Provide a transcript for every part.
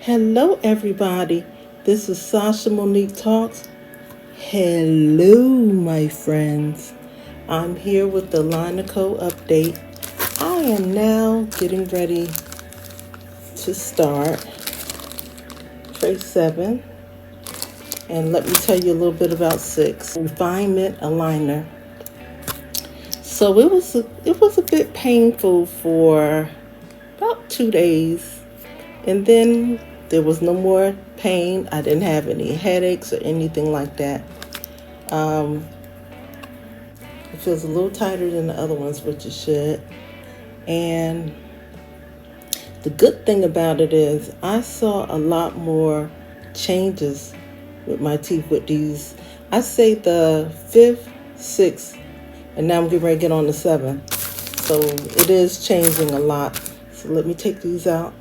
Hello, everybody. This is Sashamoniquetalks. Hello, my friends. I'm here with the AlignerCo update. I am now getting ready to start tray 7. And let me tell you a little bit about 6. Refinement aligner. So it was a bit painful for about 2 days. And then there was no more pain. I didn't have any headaches or anything like that. It feels a little tighter than the other ones, which it should. And the good thing about it is I saw a lot more changes with my teeth with these. I say the 5th, 6th, and now I'm getting ready to get on the 7th. So it is changing a lot. So let me take these out.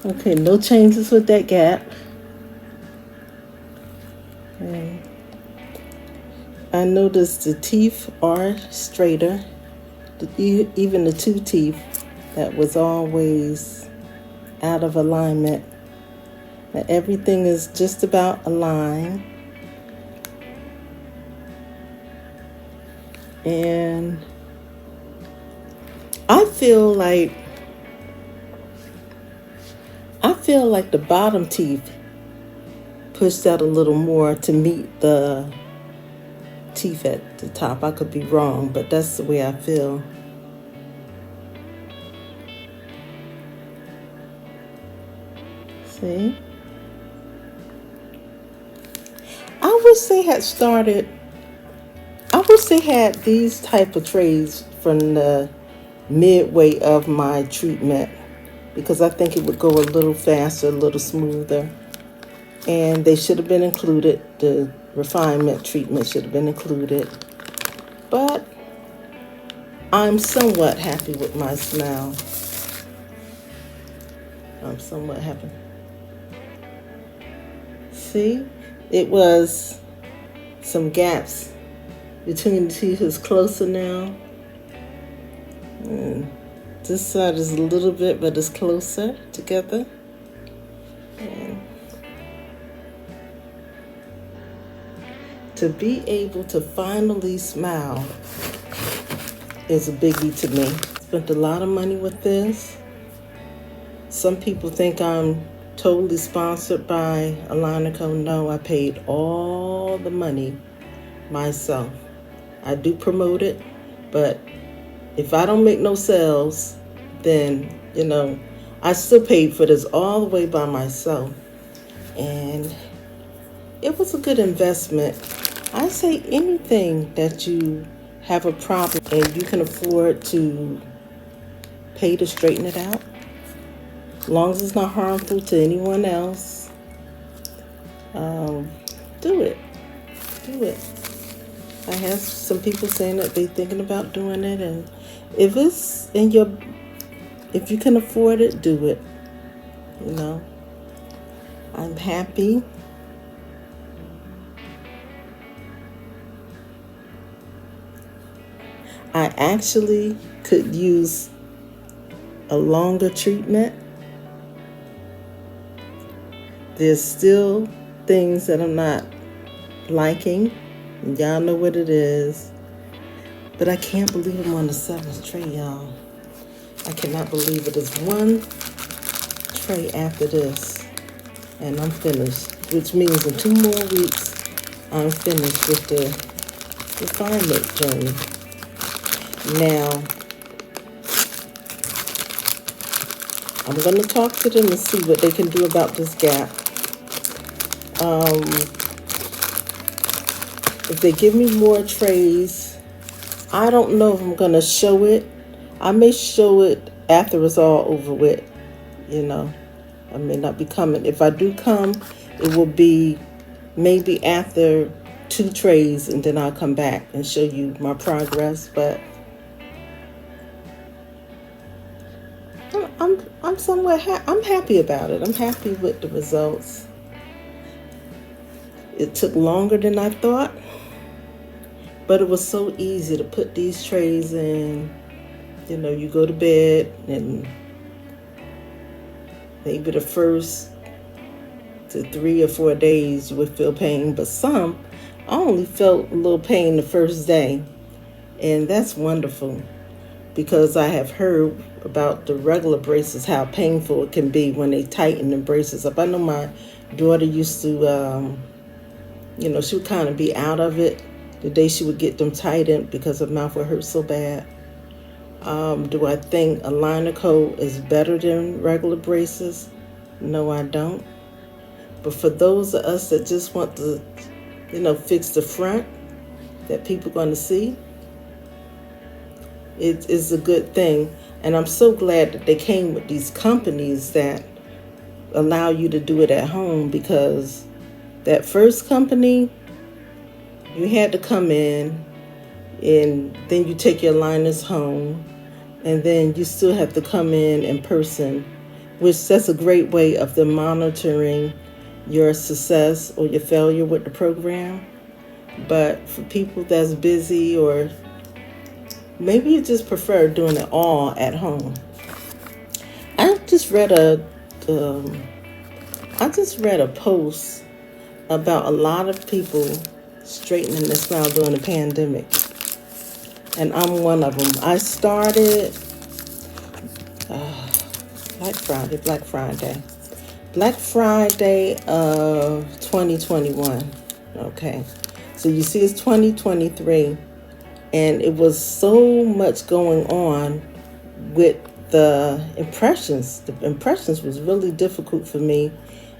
Okay, no changes with that gap. And I noticed the teeth are straighter. Even the 2 teeth that was always out of alignment. Now everything is just about aligned. And I feel like the bottom teeth pushed out a little more to meet the teeth at the top. I could be wrong, but that's the way I feel. See? I wish they had these type of trays from the midway of my treatment, because I think it would go a little faster, a little smoother. And they should have been included. The refinement treatment should have been included. But I'm somewhat happy with my smile. I'm somewhat happy. See, it was some gaps between the teeth is closer now. And this side is a little bit, but it's closer together. And to be able to finally smile is a biggie to me. Spent a lot of money with this. Some people think I'm totally sponsored by AlignerCo. No, I paid all the money myself. I do promote it, but if I don't make no sales, then, I still paid for this all the way by myself. And it was a good investment. I say anything that you have a problem and you can afford to pay to straighten it out, as long as it's not harmful to anyone else, do it. Do it. I have some people saying that they're thinking about doing it, and if you can afford it, do it. I'm happy. I actually could use a longer treatment. There's still things that I'm not liking. Y'all know what it is. But I can't believe I'm on the 7th tray, y'all. I cannot believe it. There's one tray after this, and I'm finished. Which means in 2 more weeks, I'm finished with the refinement journey. Now, I'm going to talk to them and see what they can do about this gap. If they give me more trays, I don't know if I'm going to show it. I may show it after it's all over with, I may not be coming. If I do come, it will be maybe after 2 trays, and then I'll come back and show you my progress. But I'm somewhat I'm happy about it. I'm happy with the results. It took longer than I thought, But it was so easy to put these trays in. You know, you go to bed and maybe the first to 3 or 4 days you would feel pain, but some, I only felt a little pain the first day. And that's wonderful, because I have heard about the regular braces, how painful it can be when they tighten the braces up. I know my daughter used to, she would kind of be out of it the day she would get them tightened because her mouth would hurt so bad. Do I think AlignerCo is better than regular braces? No, I don't. But for those of us that just want to, fix the front that people are going to see, it is a good thing. And I'm so glad that they came with these companies that allow you to do it at home, because that first company, you had to come in and then you take your aligners home, and then you still have to come in person, which that's a great way of them monitoring your success or your failure with the program. But for people that's busy, or maybe you just prefer doing it all at home. I just read a post about a lot of people straightening their smile during the pandemic, and I'm one of them. I started Black Friday of 2021. Okay, so you see, it's 2023. And it was so much going on with the impressions. The impressions was really difficult for me.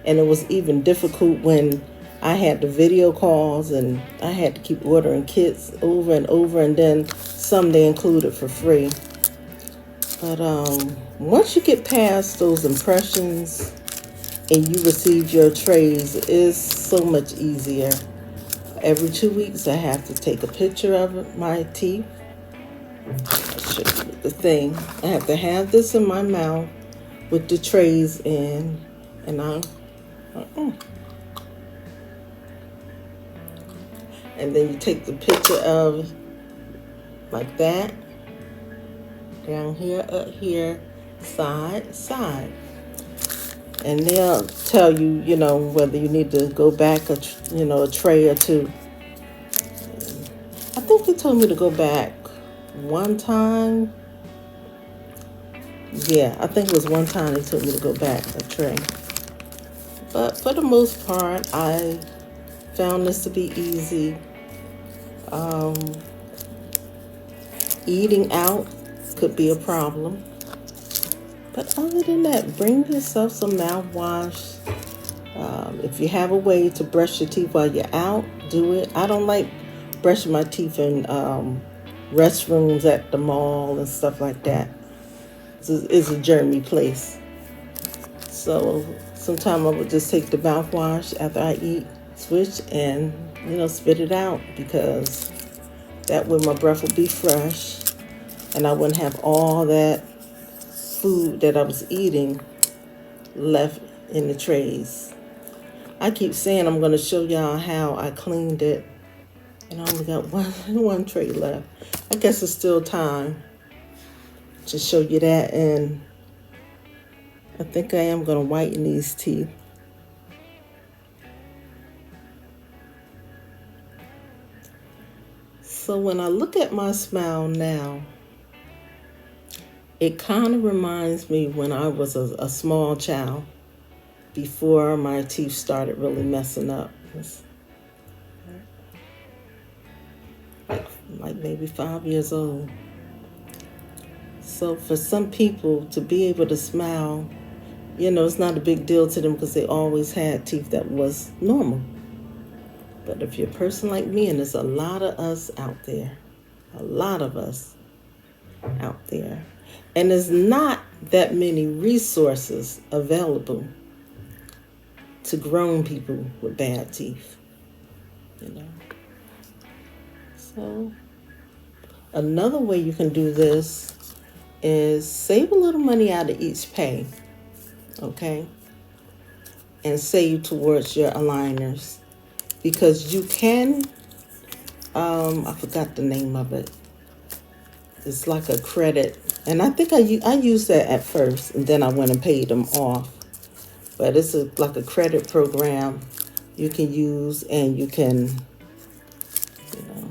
And it was even difficult when I had the video calls and I had to keep ordering kits over and over. And then some they included for free. But once you get past those impressions and you receive your trays, it's so much easier. Every 2 weeks, I have to take a picture of my teeth. I'll show you the thing. I have to have this in my mouth with the trays in, and and then you take the picture of like that, down here, up here, side, and they'll tell you, whether you need to go back a tray or two. I think they told me to go back one time. Yeah, I think it was one time they told me to go back a tray. But for the most part, I found this to be easy. Eating out could be a problem. But other than that, bring yourself some mouthwash. If you have a way to brush your teeth while you're out, do it. I don't like brushing my teeth in restrooms at the mall and stuff like that. It's a germy place. So sometimes I would just take the mouthwash after I eat, switch, and spit it out, because that way my breath would be fresh and I wouldn't have all that food that I was eating left in the trays. I keep saying I'm going to show y'all how I cleaned it, and I only got one tray left. I guess it's still time to show you that, and I think I am going to whiten these teeth. So when I look at my smile now, it kind of reminds me when I was a small child, before my teeth started really messing up. Like maybe 5 years old. So for some people to be able to smile, it's not a big deal to them, because they always had teeth that was normal. But if you're a person like me, and there's a lot of us out there, and there's not that many resources available to grown people with bad teeth, So another way you can do this is save a little money out of each pay, okay? And save towards your aligners, because you can I forgot the name of it. It's like a credit, and I think I used that at first, and then I went and paid them off. But it's like a credit program you can use, and you can, you know,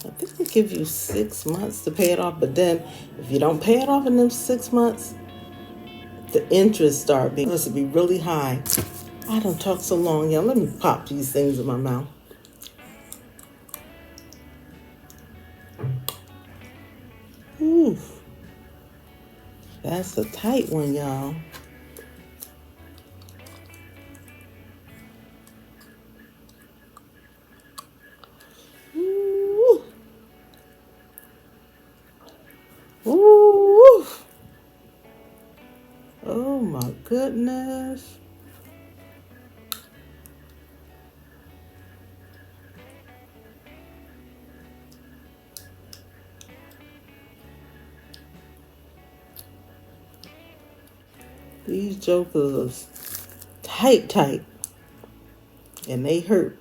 I think they give you 6 months to pay it off. But then, if you don't pay it off in them 6 months, the interest supposed to be really high. I don't talk so long, y'all. Let me pop these things in my mouth. Ooh, that's a tight one, y'all. Ooh. Ooh. Oh my goodness. These jokers tight, and they hurt.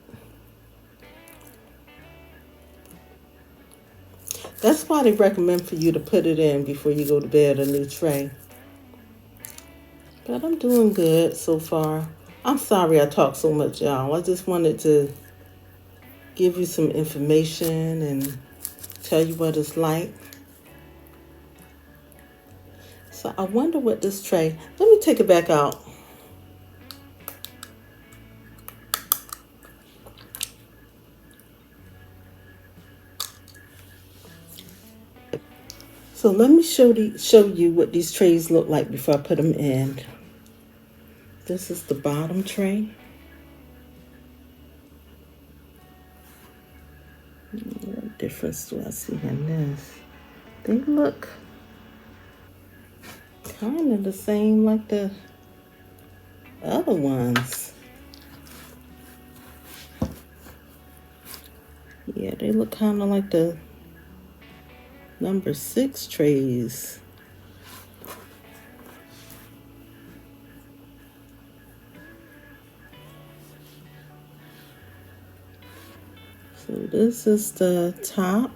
That's why they recommend for you to put it in before you go to bed, a new tray. But I'm doing good so far. I'm sorry I talk so much, y'all. I just wanted to give you some information and tell you what it's like. So I wonder what this tray, let me take it back out. So let me show you what these trays look like before I put them in. This is the bottom tray. What difference do I see in this? They look kind of the same like the other ones. Yeah, they look kind of like the number 6 trays. So this is the top.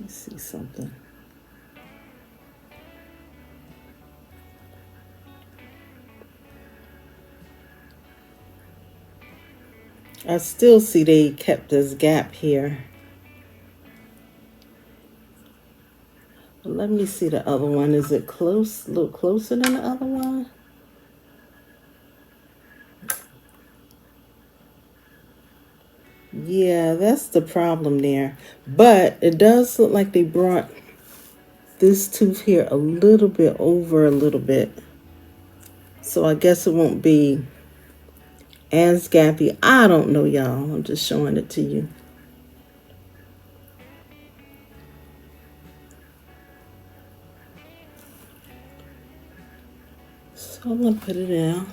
Let's see something. I still see they kept this gap here. But let me see the other one. Is it close? A little closer than the other one? Yeah, that's the problem there. But it does look like they brought this tooth here a little bit over a little bit. So I guess it won't be as gappy. I don't know, y'all. I'm just showing it to you. So I'm going to put it in.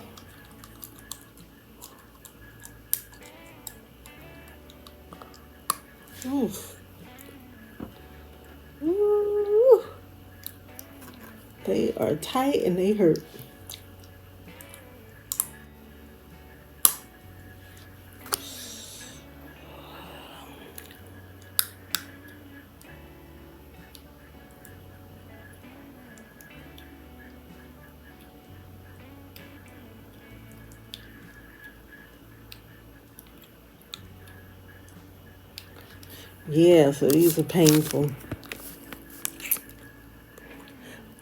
Oof. Ooh. They are tight and they hurt. Yeah, so these are painful.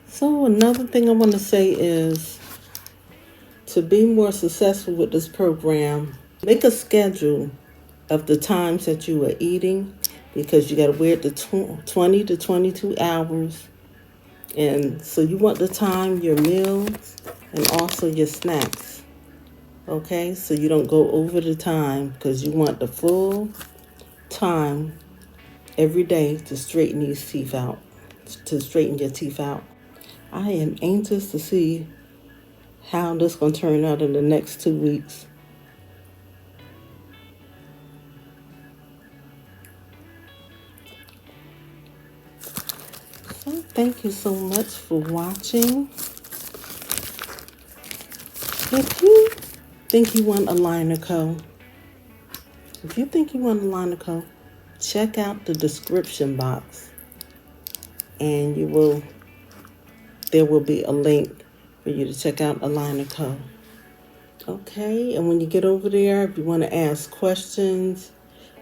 So another thing I want to say is, to be more successful with this program, make a schedule of the times that you are eating, because you got to wear it to 20 to 22 hours. And so you want to time your meals and also your snacks. Okay, so you don't go over the time, because you want the full time every day to straighten these teeth out, to straighten your teeth out. I am anxious to see how this going to turn out in the next 2 weeks. So thank you so much for watching. If you think you want AlignerCo, if you think you want AlignerCo, check out the description box, and there will be a link for you to check out AlignerCo. Okay, and when you get over there, if you want to ask questions,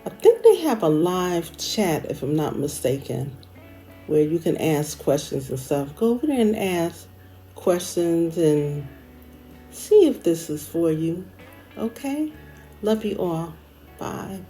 I think they have a live chat, if I'm not mistaken, where you can ask questions and stuff. Go over there and ask questions and see if this is for you. Okay? Love you all. Bye.